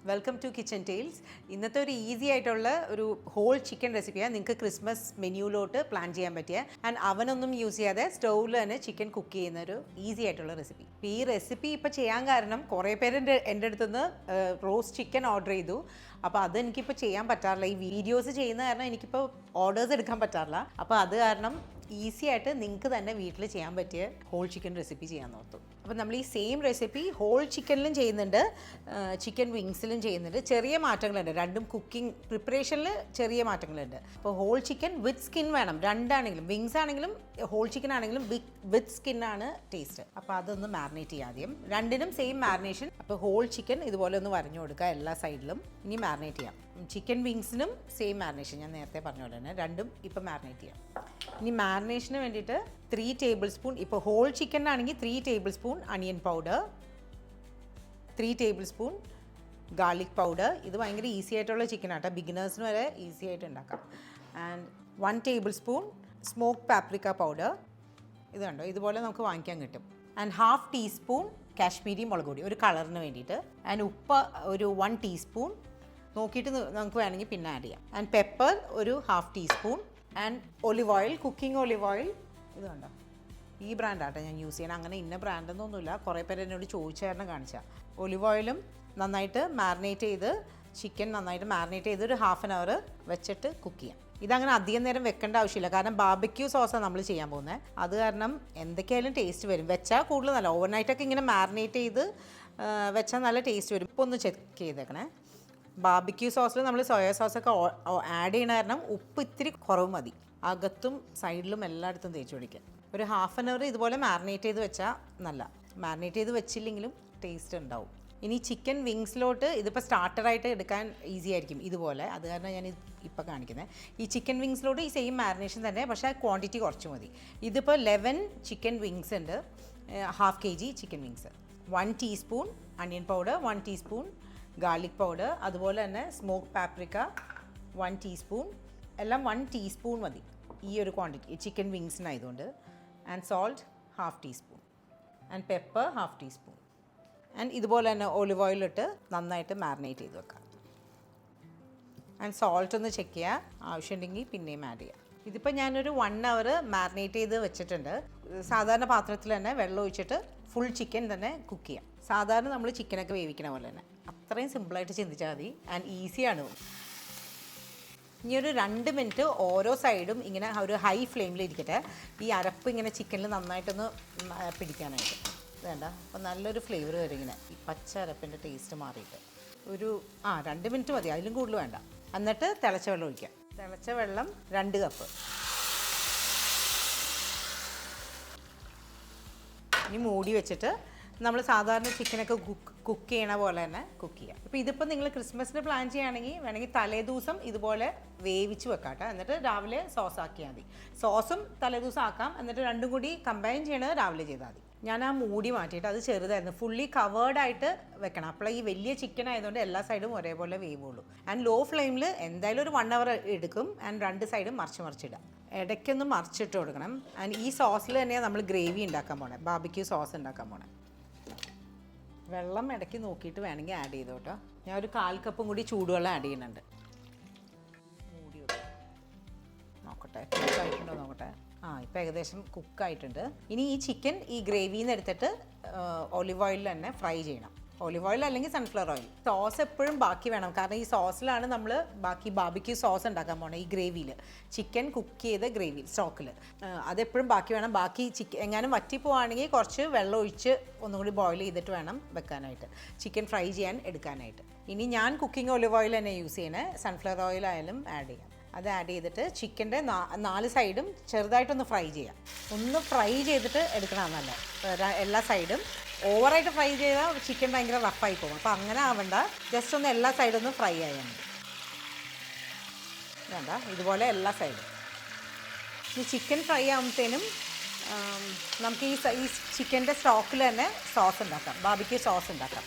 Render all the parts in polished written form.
Welcome to kitchen tales. ഇന്നത്തെ ഒരു easy ആയിട്ടുള്ള ഒരു ഹോൾ ചിക്കൻ റെസിപ്പിയാണ്. നിങ്ങൾക്ക് ക്രിസ്മസ് മെനുവിലോട്ട് പ്ലാൻ ചെയ്യാൻ പറ്റിയ ആൻഡ് അവനൊന്നും യൂസ് ചെയ്യാതെ സ്റ്റൗവിൽ തന്നെ ചിക്കൻ കുക്ക് ചെയ്യുന്ന ഒരു ഈസി ആയിട്ടുള്ള റെസിപ്പി. ഈ റെസിപ്പി ഇപ്പോൾ ചെയ്യാൻ കാരണം കുറേ പേര് എൻ്റെ അടുത്തുനിന്ന് റോസ്റ്റ് ചിക്കൻ ഓർഡർ ചെയ്തു. അപ്പോൾ അത് എനിക്കിപ്പോൾ ചെയ്യാൻ പറ്റാറില്ല. ഈ വീഡിയോസ് ചെയ്യുന്ന കാരണം എനിക്കിപ്പോൾ ഓർഡേഴ്സ് എടുക്കാൻ പറ്റാറില്ല. അപ്പോൾ അത് കാരണം ഈസി ആയിട്ട് നിങ്ങൾക്ക് തന്നെ വീട്ടിൽ ചെയ്യാൻ പറ്റിയ ഹോൾ ചിക്കൻ റെസിപ്പി ചെയ്യാൻ നോർത്തു. അപ്പോൾ നമ്മൾ ഈ സെയിം റെസിപ്പി ഹോൾ ചിക്കനിലും ചെയ്യുന്നുണ്ട്, ചിക്കൻ വിങ്സിലും ചെയ്യുന്നുണ്ട്. ചെറിയ മാറ്റങ്ങളുണ്ട്, രണ്ടും കുക്കിംഗ് പ്രിപ്പറേഷനിൽ ചെറിയ മാറ്റങ്ങളുണ്ട്. അപ്പോൾ ഹോൾ ചിക്കൻ വിത്ത് സ്കിൻ വേണം, രണ്ടാണെങ്കിലും വിങ്സ് ആണെങ്കിലും ഹോൾ ചിക്കൻ ആണെങ്കിലും വിത്ത് സ്കിന്നാണ് ടേസ്റ്റ്. അപ്പോൾ അതൊന്ന് മാരിനേറ്റ് ചെയ്യാം ആദ്യം. രണ്ടിനും സെയിം മാരിനേഷൻ. അപ്പോൾ ഹോൾ ചിക്കൻ ഇതുപോലെ ഒന്ന് വരഞ്ഞു കൊടുക്കുക എല്ലാ സൈഡിലും. ഇനി മാരിനേറ്റ് ചെയ്യാം. ചിക്കൻ വിങ്സിനും സെയിം മാരിനേഷൻ, ഞാൻ നേരത്തെ പറഞ്ഞ പോലെ തന്നെ രണ്ടും ഇപ്പോൾ മാരിനേറ്റ് ചെയ്യാം. ഇനി മാരിനേഷന് വേണ്ടിയിട്ട് 3 ടേബിൾ സ്പൂൺ, ഇപ്പോൾ ഹോൾ ചിക്കനാണെങ്കിൽ 3 tablespoon onion powder, 3 tablespoon garlic powder. ഇത് ഭയങ്കര ഈസി ആയിട്ടുള്ള ചിക്കനാട്ടോ, ബിഗിനേഴ്സിന് വരെ ഈസി ആയിട്ട് ഉണ്ടാക്കാം. And 1 table spoon smoke paprika powder. ഇത് കണ്ടോ, ഇതുപോലെ നമുക്ക് വാങ്ങിക്കാൻ കിട്ടും. ആൻഡ് 1/2 ടീസ്പൂൺ കാശ്മീരി മുളക് പൊടി, ഒരു കളറിന് വേണ്ടിയിട്ട്. ആൻഡ് ഉപ്പ് ഒരു 1 ടീസ്പൂൺ, നോക്കിയിട്ട് നമുക്ക് വേണമെങ്കിൽ പിന്നെ ആഡ് ചെയ്യാം. ആൻഡ് പെപ്പർ ഒരു 1/2 teaspoon. And olive oil, cooking olive oil. ഇത് കണ്ടോ, ഈ ബ്രാൻഡാട്ടോ ഞാൻ യൂസ് ചെയ്യണം. അങ്ങനെ ഇന്ന ബ്രാൻഡൊന്നുമില്ല, കുറേ പേര് എന്നോട് ചോദിച്ചായിരുന്നു കാണിച്ചാൽ. ഒലിവ് ഓയിലും നന്നായിട്ട് മാരിനേറ്റ് ചെയ്ത്, ചിക്കൻ നന്നായിട്ട് മാരിനേറ്റ് ചെയ്ത് ഒരു 1/2 hour വെച്ചിട്ട് കുക്ക് ചെയ്യാം. ഇതങ്ങനെ അധികം നേരം വെക്കേണ്ട ആവശ്യമില്ല, കാരണം ബാർബിക്യൂ സോസാണ് നമ്മൾ ചെയ്യാൻ പോകുന്നത്. അത് കാരണം എന്തൊക്കെയായാലും ടേസ്റ്റ് വരും. വെച്ചാൽ കൂടുതൽ നല്ല, ഓവർനൈറ്റൊക്കെ ഇങ്ങനെ മാരിനേറ്റ് ചെയ്ത് വെച്ചാൽ നല്ല ടേസ്റ്റ് വരും. ഇപ്പോൾ ഒന്ന് ചെക്ക് ചെയ്തേക്കണേ. ബാർബിക്യൂ സോസിൽ നമ്മൾ സോയാ സോസൊക്കെ ആഡ് ചെയ്യണ കാരണം ഉപ്പ് ഇത്തിരി കുറവ് മതി. അകത്തും സൈഡിലും എല്ലായിടത്തും തേച്ച് പിടിക്കാൻ. ഒരു 1/2 hour ഇതുപോലെ മാരിനേറ്റ് ചെയ്ത് വെച്ചാൽ നല്ല. മാരിനേറ്റ് ചെയ്ത് വെച്ചില്ലെങ്കിലും ടേസ്റ്റ് ഉണ്ടാവും. ഇനി ചിക്കൻ വിങ്സിലോട്ട് ഇതിപ്പോൾ സ്റ്റാർട്ടറായിട്ട് എടുക്കാൻ ഈസി ആയിരിക്കും ഇതുപോലെ, അത് കാരണം ഞാൻ ഇപ്പോൾ കാണിക്കുന്നത്. ഈ ചിക്കൻ വിങ്സിലോട്ട് ഈ സെയിം മാരിനേഷൻ തന്നെ, പക്ഷേ ക്വാണ്ടിറ്റി കുറച്ച് മതി. ഇതിപ്പോൾ 11 ചിക്കൻ വിങ്സ് ഉണ്ട്, 1/2 kg chicken wings. 1 teaspoon onion powder, 1 teaspoon garlic powder, അതുപോലെ തന്നെ സ്മോക്ക് പാപ്രിക്ക 1 ടീസ്പൂൺ. എല്ലാം 1 ടീസ്പൂൺ മതി ഈ ഒരു ക്വാണ്ടിറ്റി ചിക്കൻ വിങ്സിനായതുകൊണ്ട്. And salt 1/2 teaspoon. And pepper 1/2 teaspoon. And ഇതുപോലെ തന്നെ ഒലിവ് ഓയിലിട്ട് നന്നായിട്ട് മാരിനേറ്റ് ചെയ്ത് വെക്കാം. ആൻഡ് സോൾട്ട് ഒന്ന് ചെക്ക് ചെയ്യുക, ആവശ്യമുണ്ടെങ്കിൽ പിന്നെയും ആഡ് ചെയ്യാം. ഇതിപ്പോൾ ഞാനൊരു 1 hour മാരിനേറ്റ് ചെയ്ത് വെച്ചിട്ടുണ്ട്. സാധാരണ പാത്രത്തിൽ തന്നെ വെള്ളം ഒഴിച്ചിട്ട് ഫുൾ ചിക്കൻ തന്നെ കുക്ക് ചെയ്യാം. സാധാരണ നമ്മൾ ചിക്കനൊക്കെ വേവിക്കണ പോലെ തന്നെ. അത്രയും സിമ്പിളായിട്ട് ചിന്തിച്ചാൽ മതി. ആൻഡ് ഈസിയാണ്. ഇനി ഒരു 2 മിനിറ്റ് ഓരോ സൈഡും ഇങ്ങനെ ഒരു ഹൈ ഫ്ലെയിമിൽ ഇരിക്കട്ടെ, ഈ അരപ്പ് ഇങ്ങനെ ചിക്കനിൽ നന്നായിട്ടൊന്ന് പിടിക്കാനായിട്ട്. വേണ്ട, അപ്പോൾ നല്ലൊരു ഫ്ലേവർ വരും ഇങ്ങനെ, ഈ പച്ച അരപ്പിൻ്റെ ടേസ്റ്റ് മാറിയിട്ട്. ഒരു 2 മിനിറ്റ് മതി, അതിലും കൂടുതൽ വേണ്ട. എന്നിട്ട് തിളച്ച വെള്ളം ഒഴിക്കാം. തിളച്ച വെള്ളം 2 കപ്പ്. ഇനി മൂടി വെച്ചിട്ട് നമ്മൾ സാധാരണ ചിക്കനൊക്കെ കുക്ക് ചെയ്യണ പോലെ തന്നെ കുക്ക് ചെയ്യാം. ഇപ്പോൾ ഇതിപ്പോൾ നിങ്ങൾ ക്രിസ്മസിന് പ്ലാൻ ചെയ്യുകയാണെങ്കിൽ വേണമെങ്കിൽ തലേദിവസം ഇതുപോലെ വേവിച്ച് വെക്കാട്ടെ, എന്നിട്ട് രാവിലെ സോസ് ആക്കിയാൽ മതി. സോസും തലേദിവസം ആക്കാം, എന്നിട്ട് രണ്ടും കൂടി കമ്പൈൻ ചെയ്യണത് രാവിലെ ചെയ്താൽ മതി. ഞാൻ ആ മൂടി മാറ്റിയിട്ട്, അത് ചെറുതായിരുന്നു, ഫുള്ളി കവേർഡായിട്ട് വെക്കണം. അപ്പോൾ ഈ വലിയ ചിക്കൻ ആയതുകൊണ്ട് എല്ലാ സൈഡും ഒരേപോലെ വേവുള്ളൂ. ആൻഡ് ലോ ഫ്ലെയിമിൽ എന്തായാലും ഒരു 1 hour എടുക്കും. ആൻഡ് 2 സൈഡും മറിച്ചിടാം. ഇടയ്ക്കൊന്ന് മറിച്ചിട്ട് കൊടുക്കണം. ആൻഡ് ഈ സോസിൽ തന്നെയാണ് നമ്മൾ ഗ്രേവി ഉണ്ടാക്കാൻ പോണേ, ബാർബിക്യൂ സോസ് ഉണ്ടാക്കാൻ പോണേ. വെള്ളം ഇടയ്ക്ക് നോക്കിയിട്ട് വേണമെങ്കിൽ ആഡ് ചെയ്തോട്ടോ. ഞാൻ ഒരു 1/4 കപ്പും കൂടി ചൂടുവെള്ളം ആഡ് ചെയ്യുന്നുണ്ട്. മൂടി നോക്കട്ടെ, കുക്കായിട്ടുണ്ടോ നോക്കട്ടെ. ഇപ്പോൾ ഏകദേശം കുക്കായിട്ടുണ്ട്. ഇനി ഈ ചിക്കൻ ഈ ഗ്രേവിയിൽ നിന്ന് എടുത്തിട്ട് ഒലിവ് ഓയിലിൽ തന്നെ ഫ്രൈ ചെയ്യണം. ഒലിവ് ഓയിൽ അല്ലെങ്കിൽ സൺഫ്ലവർ ഓയിൽ. സോസ് എപ്പോഴും ബാക്കി വേണം, കാരണം ഈ സോസിലാണ് നമ്മൾ ബാക്കി ബാർബിക്യൂ സോസ് ഉണ്ടാക്കാൻ പോകണം. ഈ ഗ്രേവിയിൽ, ചിക്കൻ കുക്ക് ചെയ്ത ഗ്രേവി സ്റ്റോക്കിൽ അതെപ്പോഴും ബാക്കി വേണം. ബാക്കി ചിക്കൻ എങ്ങാനും വറ്റിപ്പോവാണെങ്കിൽ കുറച്ച് വെള്ളം ഒഴിച്ച് ഒന്നുകൂടി ബോയിൽ ചെയ്തിട്ട് വേണം വെക്കാനായിട്ട്, ചിക്കൻ ഫ്രൈ ചെയ്യാൻ എടുക്കാനായിട്ട്. ഇനി ഞാൻ കുക്കിംഗ് ഒലിവ് ഓയിൽ തന്നെ യൂസ് ചെയ്യണേ, സൺഫ്ലവർ ഓയിൽ ആയാലും ആഡ് ചെയ്യാം. അത് ആഡ് ചെയ്തിട്ട് ചിക്കൻ്റെ 4 സൈഡും ചെറുതായിട്ടൊന്ന് ഫ്രൈ ചെയ്യാം. ഒന്ന് ഫ്രൈ ചെയ്തിട്ട് എടുക്കണമെന്നല്ല, എല്ലാ സൈഡും. ഓവറായിട്ട് ഫ്രൈ ചെയ്താൽ ചിക്കൻ ഭയങ്കര റഫായി പോകും. അപ്പോൾ അങ്ങനെ ആവണ്ട, ജസ്റ്റ് ഒന്ന് എല്ലാ സൈഡും ഒന്ന് ഫ്രൈ ആയാൽ മതി. വേണ്ട, ഇതുപോലെ എല്ലാ സൈഡും. ഈ ചിക്കൻ ഫ്രൈ ആകുമ്പോഴത്തേനും നമുക്ക് ഈ ചിക്കൻ്റെ സ്റ്റോക്കിൽ തന്നെ സോസ് ഉണ്ടാക്കാം, ബാർബിക്യൂ സോസ് ഉണ്ടാക്കാം.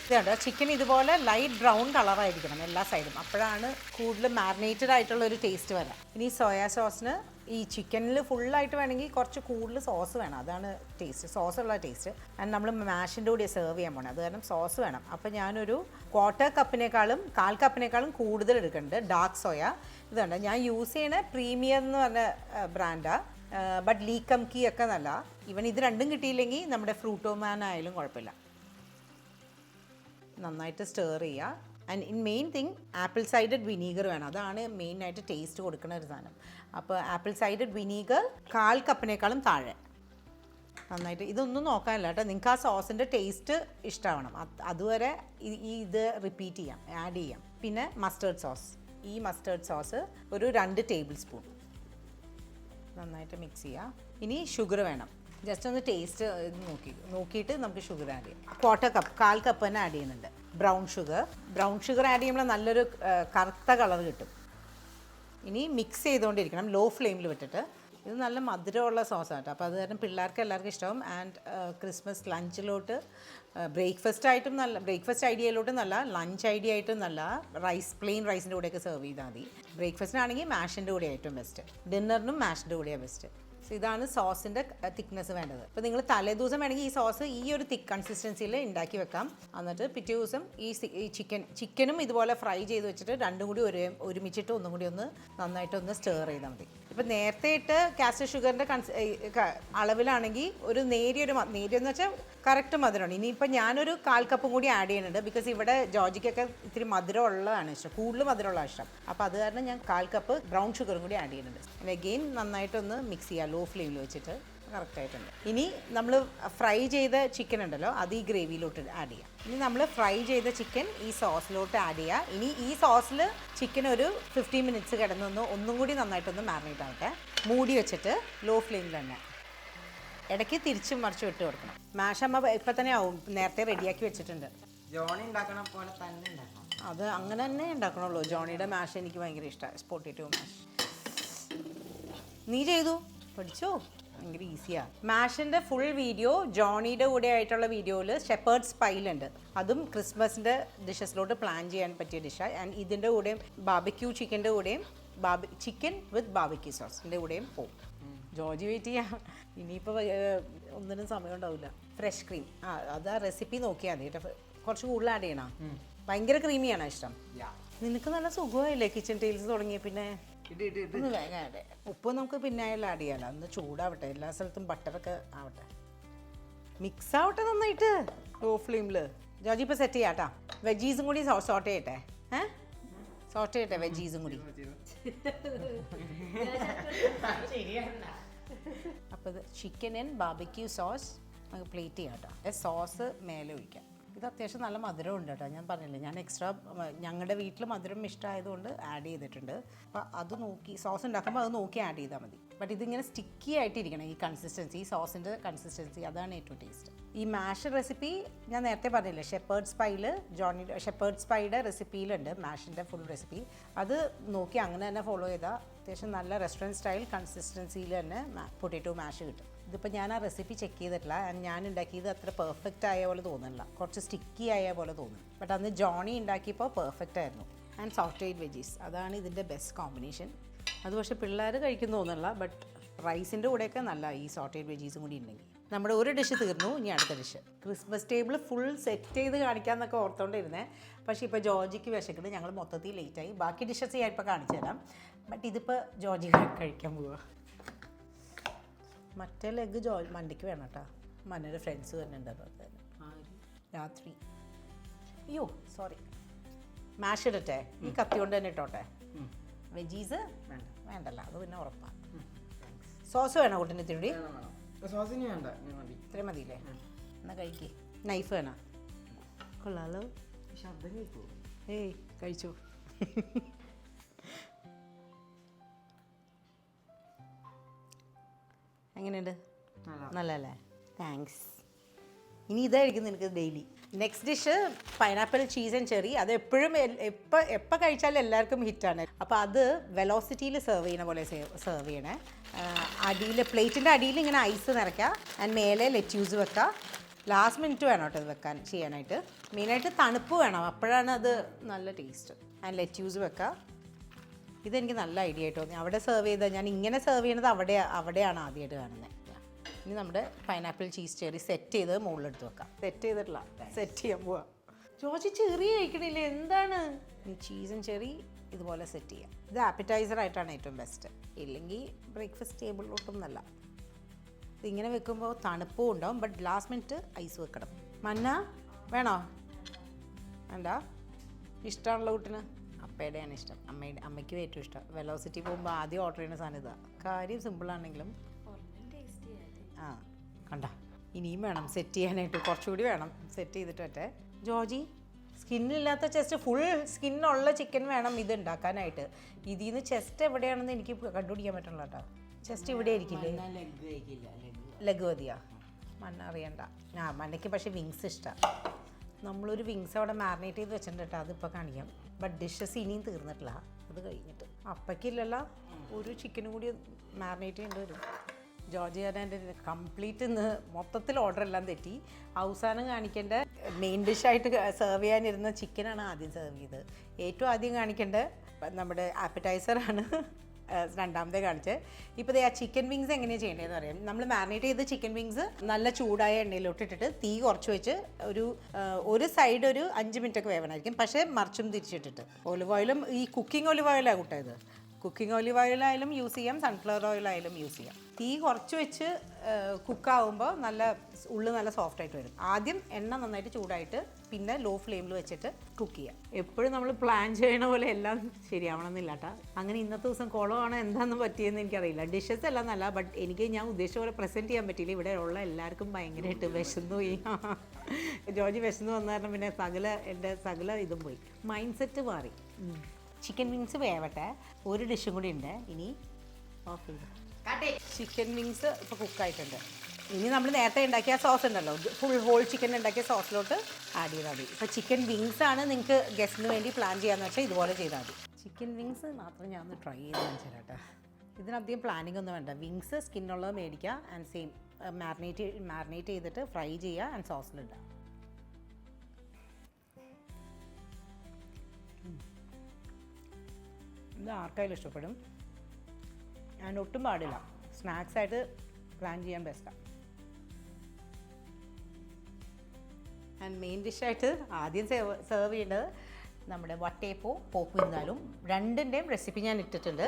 ഇതുണ്ട്, ചിക്കൻ ഇതുപോലെ ലൈറ്റ് ബ്രൗൺ കളറായിരിക്കണം എല്ലാ സൈഡും, അപ്പോഴാണ് കൂടുതൽ മാരിനേറ്റഡ് ആയിട്ടുള്ളൊരു ടേസ്റ്റ് വരാം. ഇനി സോയാ സോസിന് ഈ ചിക്കനിൽ ഫുള്ളായിട്ട് വേണമെങ്കിൽ കുറച്ച് കൂടുതൽ സോസ് വേണം, അതാണ് ടേസ്റ്റ്, സോസുള്ള ടേസ്റ്റ്. ആൻഡ് നമ്മൾ മാഷിൻ്റെ കൂടെ സെർവ് ചെയ്യാൻ പോകണം, അത് കാരണം സോസ് വേണം. അപ്പോൾ ഞാനൊരു 1/4 കപ്പിനേക്കാളും 1/4 കപ്പിനേക്കാളും കൂടുതൽ എടുക്കുന്നുണ്ട് ഡാർക്ക് സോയ. ഇതുണ്ട് ഞാൻ യൂസ് ചെയ്യണ പ്രീമിയം എന്ന് പറഞ്ഞ ബ്രാൻഡാണ്, ബട്ട് ലീ കംകി ഒക്കെ നല്ല. ഇവൻ ഇത് രണ്ടും കിട്ടിയില്ലെങ്കിൽ നമ്മുടെ ഫ്രൂട്ടോ മാൻ ആയാലും കുഴപ്പമില്ല. നന്നായിട്ട് സ്റ്റേർ ചെയ്യുക. And in main thing apple sided vinegar വേണം, അതാണ് മെയിനായിട്ട് ടേസ്റ്റ് കൊടുക്കുന്ന ഒരു സാധനം. അപ്പോൾ ആപ്പിൾ സൈഡഡ് വിനീഗർ 1/4 കപ്പിനേക്കാളും താഴെ നന്നായിട്ട്. ഇതൊന്നും നോക്കാനില്ല കേട്ടോ, നിങ്ങൾക്ക് ആ സോസിൻ്റെ ടേസ്റ്റ് ഇഷ്ടമാവണം, അതുവരെ ഇത് റിപ്പീറ്റ് ചെയ്യാം, ആഡ് ചെയ്യാം. പിന്നെ മസ്റ്റേർഡ് സോസ്, ഈ മസ്റ്റേർഡ് സോസ് ഒരു 2 ടേബിൾ സ്പൂൺ നന്നായിട്ട് മിക്സ് ചെയ്യുക. ഇനി ഷുഗർ വേണം, ജസ്റ്റ് ഒന്ന് ടേസ്റ്റ് നോക്കിയിട്ട് നമുക്ക് ഷുഗർ ആഡ് ചെയ്യാം. 1/4 കപ്പ് 1/4 കപ്പ് തന്നെ ആഡ് ചെയ്യുന്നുണ്ട്. ബ്രൗൺ ഷുഗർ ആഡ് ചെയ്യുമ്പോൾ നല്ലൊരു കറുത്ത കളർ കിട്ടും. ഇനി മിക്സ് ചെയ്തുകൊണ്ടിരിക്കണം ലോ ഫ്ലെയിമിൽ വിട്ടിട്ട്. ഇത് നല്ല മധുരമുള്ള സോസാണ് കേട്ടോ, അപ്പോൾ അത് കാരണം പിള്ളേർക്ക് എല്ലാവർക്കും ഇഷ്ടമാവും. ആൻഡ് ക്രിസ്മസ് ലഞ്ചിലോട്ട് ബ്രേക്ക്ഫാസ്റ്റ് ആയിട്ടും നല്ല, ബ്രേക്ക്ഫാസ്റ്റ് ഐഡിയയിലോട്ടും നല്ല, ലഞ്ച് ഐഡിയ ആയിട്ടും നല്ല, പ്ലെയിൻ റൈസിൻ്റെ കൂടെയൊക്കെ സെർവ് ചെയ്താൽ മതി. ബ്രേക്ക്ഫാസ്റ്റിനാണെങ്കിൽ മാഷിൻ്റെ കൂടെ ഏറ്റവും ബെസ്റ്റ്, ഡിന്നറിനും മാഷിൻ്റെ കൂടെയാണ് ബെസ്റ്റ്. സോ ഇതാണ് സോസിൻ്റെ തിക്നെസ് വേണ്ടത്. അപ്പോൾ നിങ്ങൾ തലേദിവസം വേണമെങ്കിൽ ഈ സോസ് ഈ ഒരു തിക്ക് കൺസിസ്റ്റൻസിയിൽ ഉണ്ടാക്കി വെക്കാം. എന്നിട്ട് പിറ്റേ ദിവസം ഈ ചിക്കനും ഇതുപോലെ ഫ്രൈ ചെയ്ത് വെച്ചിട്ട് രണ്ടും കൂടി ഒരുമിച്ചിട്ട് ഒന്നും കൂടി ഒന്ന് നന്നായിട്ടൊന്ന് സ്റ്റേർ ചെയ്താൽ മതി. ഇപ്പം നേരത്തെ ഇട്ട് കാസ്റ്റർ ഷുഗറിൻ്റെ അളവിലാണെങ്കിൽ ഒരു നേരിയെന്ന് വെച്ചാൽ കറക്റ്റ് മധുരമാണ്. ഇനിയിപ്പോൾ ഞാനൊരു 1/4 കപ്പും കൂടി ആഡ് ചെയ്യുന്നുണ്ട്, ബിക്കോസ് ഇവിടെ ജോർജിക്കൊക്കെ ഇത്തിരി മധുരം ഉള്ളതാണ് ഇഷ്ടം, കൂടുതൽ മധുരമുള്ള ഇഷ്ടം. അപ്പോൾ അത് കാരണം ഞാൻ 1/4 കപ്പ് ബ്രൗൺ ഷുഗറും കൂടി ആഡ് ചെയ്യുന്നുണ്ട്. അഗെയിൻ നന്നായിട്ടൊന്ന് മിക്സ് ചെയ്യുക ലോ ഫ്ലെയിമിൽ വെച്ചിട്ട്. കറക്റ്റായിട്ടുണ്ട്. ഇനി നമ്മൾ ഫ്രൈ ചെയ്ത ചിക്കൻ ഉണ്ടല്ലോ, അത് ഈ ഗ്രേവിയിലോട്ട് ആഡ് ചെയ്യാം. ഇനി നമ്മൾ ഫ്രൈ ചെയ്ത ചിക്കൻ ഈ സോസിലോട്ട് ആഡ് ചെയ്യുക. ഇനി ഈ സോസിൽ ചിക്കൻ ഒരു 15 മിനിറ്റ്സ് കിടന്നൊന്ന് ഒന്നും കൂടി നന്നായിട്ടൊന്ന് മാറിനേറ്റ് ആവട്ടെ. മൂടി വെച്ചിട്ട് ലോ ഫ്ലെയിമിൽ തന്നെ ഇടയ്ക്ക് തിരിച്ചും മറിച്ചും ഇട്ട് കൊടുക്കണം. മാഷമ്മ ഇപ്പം തന്നെ ആവും, നേരത്തെ റെഡിയാക്കി വെച്ചിട്ടുണ്ട്. ജോണി ഉണ്ടാക്കണ പോലെ തന്നെ ഉണ്ടാക്കണം, അത് അങ്ങനെ തന്നെ ഉണ്ടാക്കണുള്ളൂ. ജോണിയുടെ മാഷ് എനിക്ക് ഭയങ്കര ഇഷ്ടമാണ്, പൊട്ടേറ്റോ മാഷ്. നീ ചെയ്തു പഠിച്ചോ, ഭയങ്കര ഈസിയാണ്. മാഷിൻ്റെ ഫുൾ വീഡിയോ ജോണിയുടെ കൂടെ ആയിട്ടുള്ള വീഡിയോയിൽ ഷെപ്പേർഡ്സ് പൈലുണ്ട്, അതും ക്രിസ്മസിൻ്റെ ഡിഷസിലോട്ട് പ്ലാൻ ചെയ്യാൻ പറ്റിയ ഡിഷാണ്. ആൻഡ് ഇതിൻ്റെ കൂടെയും ബാർബിക്യൂ ചിക്കൻ്റെ കൂടെയും ചിക്കൻ വിത്ത് ബാർബിക്യൂ സോസിൻ്റെ കൂടെയും പോകും. ജോർജ് വെയിറ്റ് ചെയ്യാം, ഇനിയിപ്പോൾ ഒന്നിനും സമയം ഉണ്ടാവില്ല. ഫ്രഷ് ക്രീം, അത് ആ റെസിപ്പി നോക്കിയാൽ മതി കേട്ടോ, കുറച്ച് കൂടുതൽ ആഡ് ചെയ്യണം. ഭയങ്കര ക്രീമിയാണോ ഇഷ്ടം? നിനക്ക് നല്ല സുഖമായില്ലേ കിച്ചൺ ടൈൽസ് തുടങ്ങിയ പിന്നെ? ഒന്ന് വേഗം ആഡ് ചെയ്യാം. ഉപ്പ് നമുക്ക് പിന്നെ ആയാലും ആഡ് ചെയ്യാമല്ലോ, ഒന്ന് ചൂടാവട്ടെ, എല്ലാ സ്ഥലത്തും ബട്ടറൊക്കെ ആവട്ടെ, മിക്സ് ആവട്ടെ നന്നായിട്ട് ലോ ഫ്ലെയിമിൽ. ജോർജി ഇപ്പോൾ സെറ്റ് ചെയ്യാം കേട്ടോ. വെജീസും കൂടി സോർട്ട് ചെയ്യട്ടെ, സോർട്ട് ചെയ്യട്ടെ വെജീസും കൂടി. അപ്പോൾ ഇത് ചിക്കൻ ആൻഡ് ബാർബിക്യൂ സോസ് നമുക്ക് പ്ലേറ്റ് ചെയ്യാം കേട്ടോ. സോസ് മേലെ ഒഴിക്കാം. ഇത് അത്യാവശ്യം നല്ല മധുരം ഉണ്ട് കേട്ടോ, ഞാൻ പറഞ്ഞില്ലേ, ഞാൻ എക്സ്ട്രാ ഞങ്ങളുടെ വീട്ടിൽ മധുരം ഇഷ്ടമായതുകൊണ്ട് ആഡ് ചെയ്തിട്ടുണ്ട്. അപ്പോൾ അത് നോക്കി സോസ് ഉണ്ടാക്കുമ്പോൾ അത് നോക്കി ആഡ് ചെയ്താൽ മതി. ബട്ട് ഇതിങ്ങനെ സ്റ്റിക്കി ആയിട്ടിരിക്കണം ഈ കൺസിസ്റ്റൻസി, ഈ സോസിൻ്റെ കൺസിസ്റ്റൻസി, അതാണ് ഏറ്റവും ടേസ്റ്റ്. ഈ മാഷ് റെസിപ്പി ഞാൻ നേരത്തെ പറഞ്ഞില്ലേ, ഷെപ്പേർഡ്സ് പൈയുടെ റെസിപ്പിയിലുണ്ട് മാഷിൻ്റെ ഫുൾ റെസിപ്പി. അത് നോക്കി അങ്ങനെ തന്നെ ഫോളോ ചെയ്താൽ അത്യാവശ്യം നല്ല റെസ്റ്റോറൻറ്റ് സ്റ്റൈൽ കൺസിസ്റ്റൻസിയിൽ തന്നെ പൊട്ടേറ്റോ മാഷ് കിട്ടും. ഇതിപ്പോൾ ഞാൻ ആ റെസിപ്പി ചെക്ക് ചെയ്തിട്ടില്ല, ഞാൻ ഉണ്ടാക്കിയത് അത്ര പെർഫെക്റ്റ് ആയ പോലെ തോന്നുന്നില്ല, കുറച്ച് സ്റ്റിക്കി ആയ പോലെ തോന്നുന്നു. ബട്ട് അന്ന് ജോണി ഉണ്ടാക്കിയപ്പോൾ പെർഫെക്റ്റ് ആയിരുന്നു. ആൻഡ് സോട്ടേഡ് വെജീസ്, അതാണ് ഇതിൻ്റെ ബെസ്റ്റ് കോമ്പിനേഷൻ. അത് പക്ഷേ പിള്ളേർ കഴിക്കുന്നു തോന്നുന്നില്ല, ബട്ട് റൈസിൻ്റെ കൂടെയൊക്കെ നല്ല ഈ സോട്ടേഡ് വെജീസും കൂടി ഉണ്ടെങ്കിൽ. നമ്മുടെ ഒരു ഡിഷ് തീർന്നു, ഇനി അടുത്ത dish. Christmas table full set ചെയ്ത് കാണിക്കാമെന്നൊക്കെ ഓർത്തുകൊണ്ടിരുന്നേ, പക്ഷേ ഇപ്പോൾ ജോർജിക്ക് വിശക്കുന്നത്, ഞങ്ങൾ മൊത്തത്തിൽ ലേറ്റായി. ബാക്കി ഡിഷസ് ഞാൻ ഇപ്പോൾ കാണിച്ചു തരാം, ബട്ട് ഇതിപ്പോൾ ജോർജി കഴിക്കാൻ പോവുക. മറ്റേ ലെഗ് മണ്ടിക്ക് വേണം കേട്ടോ, മന്നൊരു ഫ്രണ്ട്സ് തന്നെ ഉണ്ട്, അത് രാത്രി. അയ്യോ സോറി, മാഷ് ഇടട്ടെ, ഈ കത്തി കൊണ്ട് തന്നെ ഇട്ടോട്ടെ. വെജീസ് വേണ്ടല്ല, അത് പിന്നെ ഉറപ്പാണ്. സോസ് വേണോ കൂട്ടിന് ഇത്തിരി? ഇത്രയും മതിയില്ലേ? എന്നാൽ കഴിക്കേ. നൈഫ് വേണോ? കൊള്ളാലോ, ഏയ് കഴിച്ചു. എങ്ങനെയുണ്ട്? നല്ലല്ലേ? താങ്ക്സ്. ഇനി ഇതായിരിക്കും നിനക്ക് daily. Next dish pineapple cheese and cherry. അത് എപ്പോഴും എപ്പോൾ കഴിച്ചാലും എല്ലാവർക്കും ഹിറ്റാണ്. അപ്പോൾ അത് വെലോസിറ്റിയിൽ സെർവ് ചെയ്യുന്ന പോലെ സെർവ് ചെയ്യണേ. അടിയിൽ പ്ലേറ്റിൻ്റെ അടിയിൽ ഇങ്ങനെ ഐസ് നിറയ്ക്കുക, ആൻഡ് മേലെ ലെറ്റ്യൂസ് വെക്കുക. ലാസ്റ്റ് മിനിറ്റ് വേണം കേട്ടോ ഇത് ചെയ്യാനായിട്ട്. മെയിനായിട്ട് തണുപ്പ് വേണം, അപ്പോഴാണ് അത് നല്ല ടേസ്റ്റ്. ആൻഡ് ലെറ്റ്യൂസ് വെക്കുക. ഇതെനിക്ക് നല്ല ഐഡിയ ആയിട്ട് തോന്നി. അവിടെ സെർവ് ചെയ്താൽ ഞാൻ ഇങ്ങനെ സെർവ് ചെയ്യണത് അവിടെയാണ് ആദ്യമായിട്ട് കാണുന്നത്. ഇനി നമ്മുടെ പൈനാപ്പിൾ ചീസ് ചെറി സെറ്റ് ചെയ്ത് മുകളിലെടുത്ത് വെക്കാം. സെറ്റ് ചെയ്തിട്ടില്ല, സെറ്റ് ചെയ്യാൻ പോവാം. ജോജി ചെറി കഴിക്കണില്ലേ, എന്താണ്? ഈ ചീസും ചെറി ഇതുപോലെ സെറ്റ് ചെയ്യാം. ഇത് ആപ്പിറ്റൈസർ ആയിട്ടാണ് ഏറ്റവും ബെസ്റ്റ്. ഇല്ലെങ്കിൽ ബ്രേക്ക്ഫാസ്റ്റ് ടേബിളിലോട്ടും നല്ല. ഇതിങ്ങനെ വെക്കുമ്പോൾ തണുപ്പും ഉണ്ടാവും, ബട്ട് ലാസ്റ്റ് മിനിറ്റ് ഐസ് വെക്കണം. മന്ന വേണോ? വേണ്ട, ഇഷ്ടമാണല്ലോ കുട്ടിന്. അപ്പയുടെയാണ് ഇഷ്ടം, അമ്മയ്ക്കും ഏറ്റവും ഇഷ്ടം. വെലോസിറ്റി പോകുമ്പോൾ ആദ്യം ഓർഡർ ചെയ്യുന്ന സാധനം ഇതാണ്. കാര്യം സിമ്പിളാണെങ്കിലും ആ കണ്ട, ഇനിയും വേണം സെറ്റ് ചെയ്യാനായിട്ട്, കുറച്ചുകൂടി വേണം സെറ്റ് ചെയ്തിട്ട് പറ്റേ. ജോജി സ്കിന്നില്ലാത്ത ചെസ്റ്റ്, ഫുൾ സ്കിന്നുള്ള ചിക്കൻ വേണം ഇത് ഉണ്ടാക്കാനായിട്ട്. ഇതിൽ നിന്ന് ചെസ്റ്റ് എവിടെയാണെന്ന് എനിക്ക് കണ്ടുപിടിക്കാൻ പറ്റണല്ലോ കേട്ടോ. ചെസ്റ്റ് ഇവിടെ ആയിരിക്കില്ലേ? ലഘു മതിയാ? മണ്ണ അറിയണ്ട. മണ്ണയ്ക്ക് പക്ഷേ വിങ്സ് ഇഷ്ടമാണ്. നമ്മളൊരു വിങ്സ് അവിടെ മാറിനേറ്റ് ചെയ്ത് വെച്ചിട്ടുണ്ട് കേട്ടോ, അതിപ്പോൾ കാണിക്കാം. ബട്ട് ഡിഷസ് ഇനിയും തീർന്നിട്ടില്ല, അത് കഴിഞ്ഞിട്ട്. അപ്പയ്ക്കില്ലല്ലോ, ഒരു ചിക്കനും കൂടി മാറിനേറ്റ് ചെയ്യേണ്ടി വരും. ജോർജ് ചേട്ടൻ്റെ കംപ്ലീറ്റ് ഇന്ന് മൊത്തത്തിൽ ഓർഡർ എല്ലാം തെറ്റി. അവസാനം കാണിക്കേണ്ട മെയിൻ ഡിഷായിട്ട് സെർവ് ചെയ്യാനിരുന്ന ചിക്കനാണ് ആദ്യം സെർവ് ചെയ്തത്. ഏറ്റവും ആദ്യം കാണിക്കേണ്ട നമ്മുടെ ആപ്പറ്റൈസറാണ് രണ്ടാമത്തെ കാണിച്ചത്. ഇപ്പോൾ ആ ചിക്കൻ വിങ്സ് എങ്ങനെയാണ് ചെയ്യേണ്ടതെന്ന് അറിയാം. നമ്മൾ മാരിനേറ്റ് ചെയ്ത് ചിക്കൻ വിങ്സ് നല്ല ചൂടായ എണ്ണയിലോട്ടിട്ടിട്ട് തീ കുറച്ച് വെച്ച് ഒരു സൈഡ് ഒരു 5 മിനിറ്റൊക്കെ വേവണമായിരിക്കും. പക്ഷേ മറിച്ചും തിരിച്ചിട്ടിട്ട് ഒലിവ് ഓയിലും ഈ കുക്കിംഗ് ഒലിവ് ഓയിലാണ് കൂട്ടായത്. കുക്കിംഗ് ഒലിവ് ഓയിലായാലും യൂസ് ചെയ്യാം, സൺഫ്ലവർ ഓയിലായാലും യൂസ് ചെയ്യാം. തീ കുറച്ച് വെച്ച് കുക്കാവുമ്പോൾ ഉള്ളു നല്ല സോഫ്റ്റായിട്ട് വരും. ആദ്യം എണ്ണ നന്നായിട്ട് ചൂടായിട്ട് പിന്നെ ലോ ഫ്ലെയിമിൽ വെച്ചിട്ട് കുക്ക് ചെയ്യാം. എപ്പോഴും നമ്മൾ പ്ലാൻ ചെയ്യണ പോലെ എല്ലാം ശരിയാവണമെന്നില്ല കേട്ടോ. അങ്ങനെ ഇന്നത്തെ ദിവസം കുളമാണ് എന്താണെന്ന് പറ്റിയെന്ന് എനിക്കറിയില്ല. ഡിഷസ് എല്ലാം നല്ല, ബട്ട് എനിക്ക് ഞാൻ ഉദ്ദേശിച്ച പോലെ പ്രസൻറ്റ് ചെയ്യാൻ പറ്റിയില്ല. ഇവിടെ ഉള്ള എല്ലാവർക്കും ഭയങ്കരമായിട്ട് വിശന്നു പോയി. ജോർജ് വിശന്നു വന്ന കാരണം പിന്നെ എൻ്റെ സകല ഇതും പോയി, മൈൻഡ് സെറ്റ് മാറി. ചിക്കൻ വിങ്സ് വേവട്ടെ, ഒരു ഡിഷും കൂടി ഉണ്ട്. ഇനി ഓഫ് ചെയ്തു. ചിക്കൻ വിങ്സ് ഇപ്പോൾ കുക്കായിട്ടുണ്ട്. ഇനി നമ്മൾ നേരത്തെ ഉണ്ടാക്കിയ സോസ് ഉണ്ടല്ലോ, ഫുൾ ഹോൾ ചിക്കൻ ഉണ്ടാക്കിയ സോസിലോട്ട് ആഡ് ചെയ്താൽ മതി. ഇപ്പോൾ ചിക്കൻ വിങ്സ് ആണ് നിങ്ങൾക്ക് ഗസ്റ്റിന് വേണ്ടി പ്ലാൻ ചെയ്യാന്ന് വെച്ചാൽ ഇതുപോലെ ചെയ്താൽ മതി. ചിക്കൻ വിങ്സ് മാത്രം ഞാൻ ഒന്ന് ട്രൈ ചെയ്ത് കാണിച്ചു കേട്ടോ. ഇതിനധികം പ്ലാനിങ് ഒന്നും വേണ്ട. വിങ്സ് സ്കിന്നുള്ളത് മേടിക്കുക ആൻഡ് സെയിം മാരിനേറ്റ് ചെയ്തിട്ട് ഫ്രൈ ചെയ്യുക ആൻഡ് സോസിലിടുക. ഇത് ആർക്കായാലും ഇഷ്ടപ്പെടും ആൻഡ് ഒട്ടും പാടില്ല. സ്നാക്സായിട്ട് പ്ലാൻ ചെയ്യാൻ ബെസ്റ്റാണ്. ആൻഡ് മെയിൻ ഡിഷായിട്ട് ആദ്യം സെർവ് ചെയ്യേണ്ടത് നമ്മുടെ വട്ടയപ്പവും പോക്ക് വിന്താലും. രണ്ടിൻ്റെയും റെസിപ്പി ഞാൻ ഇട്ടിട്ടുണ്ട്.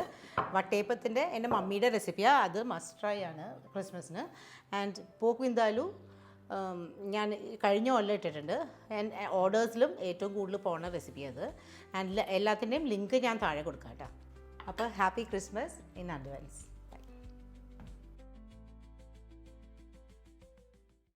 വട്ടയപ്പത്തിൻ്റെ എൻ്റെ മമ്മിയുടെ റെസിപ്പിയാണ്, അത് മസ്റ്റ് ട്രൈ ആണ് ക്രിസ്മസിന്. ആൻഡ് പോക്ക് വിന്താലും ഞാൻ കഴിഞ്ഞ കൊല്ലം ഇട്ടിട്ടുണ്ട്. ഓർഡേഴ്സിലും ഏറ്റവും കൂടുതൽ പോകുന്ന റെസിപ്പി അത്. ആൻഡ് എല്ലാത്തിൻ്റെയും ലിങ്ക് ഞാൻ താഴെ കൊടുക്കാം കേട്ടോ. അപ്പോൾ ഹാപ്പി ക്രിസ്മസ് ഇൻ അഡ്വാൻസ്.